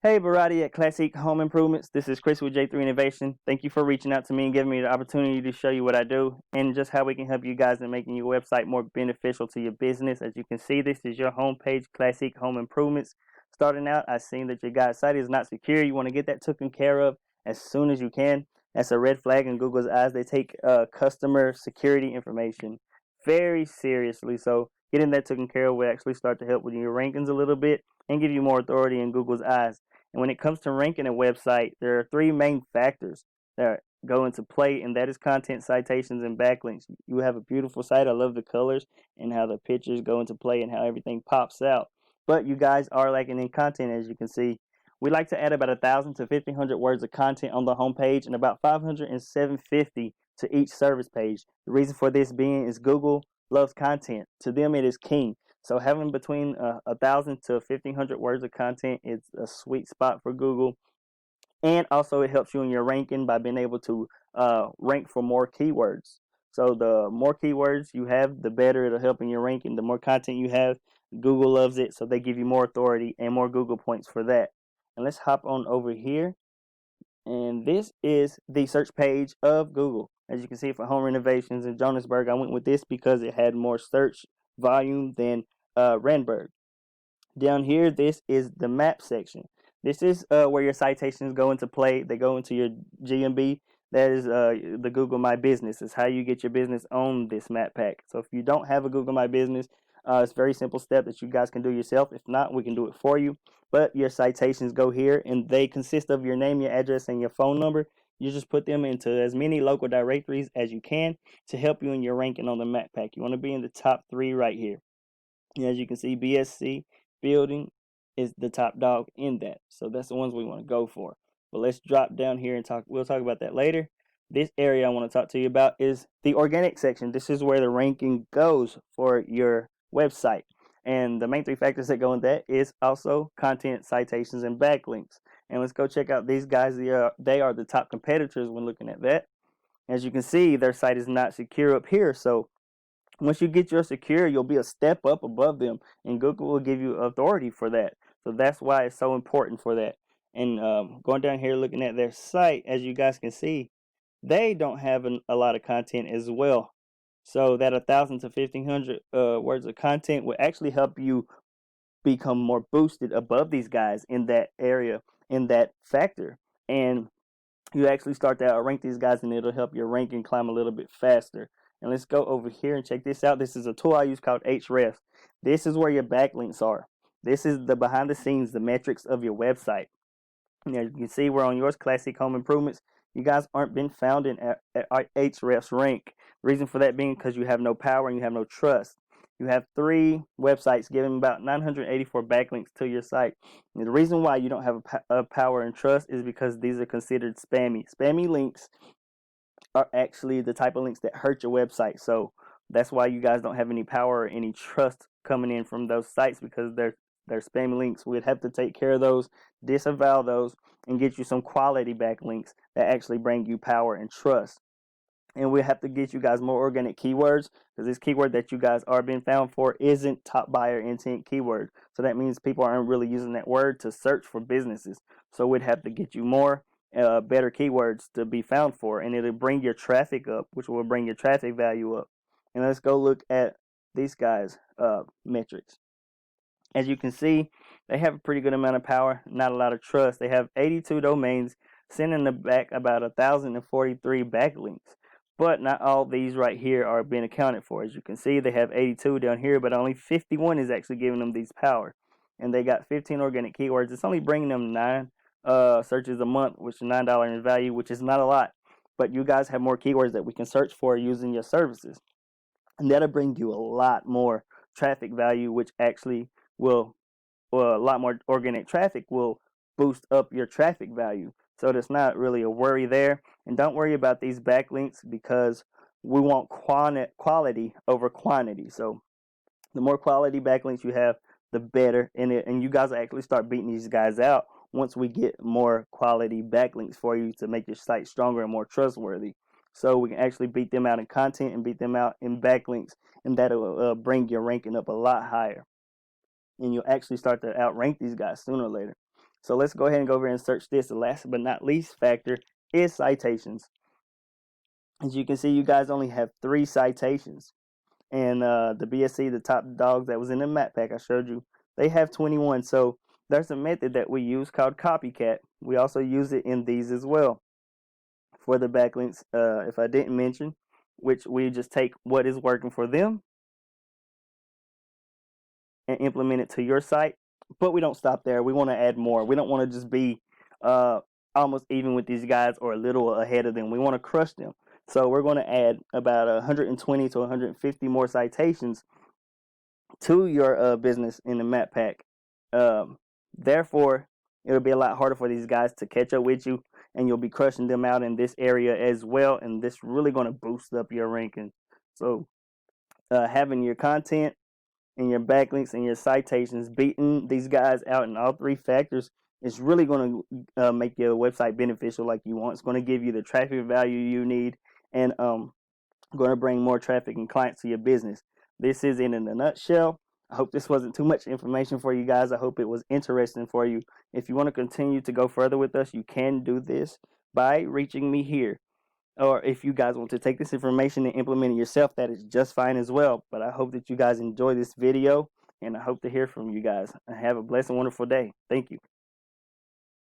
Hey, Barati at Classique Home Improvements. This is Chris with J3 Renovation. Thank you for reaching out to me and giving me the opportunity to show you what I do and just how we can help you guys in making your website more beneficial to your business. As you can see, this is your homepage, Classique Home Improvements. Starting out, I've seen that your guys' site is not secure. You want to get that taken care of as soon as you can. That's a red flag in Google's eyes. They take customer security information very seriously. So getting that taken care of will actually start to help with your rankings a little bit and give you more authority in Google's eyes. And when it comes to ranking a website, there are three main factors that go into play, and that is content, citations, and backlinks. You have a beautiful site. I love the colors and how the pictures go into play and how everything pops out. But you guys are lacking in content, as you can see. We like to add about 1,000 to 1,500 words of content on the homepage and about 500 and 750 to each service page. The reason for this being is Google loves content. To them, it is king. So having between 1,000 to 1,500 words of content is a sweet spot for Google, and also it helps you in your ranking by being able to rank for more keywords. So the more keywords you have, the better it'll help in your ranking. The more content you have, Google loves it, so they give you more authority and more Google points for that. And let's hop on over here, and this is the search page of Google. As you can see, for home renovations in Johannesburg, I went with this because it had more search volume than Randburg. Down here, this is the map section. This is where your citations go into play. They go into your GMB. That is the Google My Business. It's how you get your business on this map pack. So if you don't have a Google My Business, it's a very simple step that you guys can do yourself. If not, we can do it for you. But your citations go here, and they consist of your name, your address, and your phone number. You just put them into as many local directories as you can to help you in your ranking on the map pack. You want to be in the top 3 right here. And as you can see, BSC building is the top dog in that. So that's the ones we want to go for. But let's drop down here and talk. We'll talk about that later. This area I want to talk to you about is the organic section. This is where the ranking goes for your website. And the main 3 factors that go in that is also content, citations, and backlinks. And let's go check out these guys. They are the top competitors when looking at that. As you can see, their site is not secure up here. So once you get your secure, you'll be a step up above them, and Google will give you authority for that. So that's why it's so important for that. And going down here looking at their site, as you guys can see, they don't have a lot of content as well. So that 1,000 to 1,500 words of content will actually help you become more boosted above these guys in that area, in that factor. And you actually start to outrank these guys, and it'll help your ranking climb a little bit faster. And let's go over here and check this out. This is a tool I use called Hrefs. This is where your backlinks are. This is the behind the scenes, the metrics of your website. Now you can see we're on yours, Classic Home Improvements. You guys aren't been found in at Hrefs rank. The reason for that being because you have no power and you have no trust. You have 3 websites giving about 984 backlinks to your site. And the reason why you don't have a power and trust is because these are considered spammy. Spammy links are actually the type of links that hurt your website. So that's why you guys don't have any power or any trust coming in from those sites, because they're spammy links. We'd have to take care of those, disavow those, and get you some quality backlinks that actually bring you power and trust. And we have to get you guys more organic keywords, because this keyword that you guys are being found for isn't top buyer intent keyword. So that means people aren't really using that word to search for businesses. So we'd have to get you more better keywords to be found for, and it'll bring your traffic up, which will bring your traffic value up. And let's go look at these guys' metrics. As you can see, they have a pretty good amount of power, not a lot of trust. They have 82 domains, sending back about 1,043 backlinks. But not all these right here are being accounted for. As you can see, they have 82 down here, but only 51 is actually giving them these power. And they got 15 organic keywords. It's only bringing them 9 searches a month, which is $9 in value, which is not a lot. But you guys have more keywords that we can search for using your services. And that'll bring you a lot more traffic value, which actually will, well, a lot more organic traffic will boost up your traffic value. So there's not really a worry there. And don't worry about these backlinks, because we want quality over quantity. So the more quality backlinks you have, the better. And you guys will actually start beating these guys out once we get more quality backlinks for you to make your site stronger and more trustworthy. So we can actually beat them out in content and beat them out in backlinks, and that'll bring your ranking up a lot higher. And you'll actually start to outrank these guys sooner or later. So let's go ahead and go over and search this. The last but not least factor is citations. As you can see, you guys only have 3 citations. And the BSC, the top dogs that was in the map pack I showed you, they have 21. So there's a method that we use called copycat. We also use it in these as well for the backlinks, if I didn't mention, which we just take what is working for them and implement it to your site. But we don't stop there. We want to add more. We don't want to just be almost even with these guys or a little ahead of them. We want to crush them. So we're going to add about 120 to 150 more citations to your business in the map pack. Therefore, it'll be a lot harder for these guys to catch up with you, and you'll be crushing them out in this area as well. And this really going to boost up your ranking. So having your content and your backlinks and your citations beating these guys out in all 3 factors is really going to make your website beneficial like you want. It's going to give you the traffic value you need, and going to bring more traffic and clients to your business. This is it in a nutshell. I hope this wasn't too much information for you guys. I hope it was interesting for you. If you want to continue to go further with us, you can do this by reaching me here. Or if you guys want to take this information and implement it yourself, that is just fine as well. But I hope that you guys enjoy this video, and I hope to hear from you guys. Have a blessed and wonderful day. Thank you.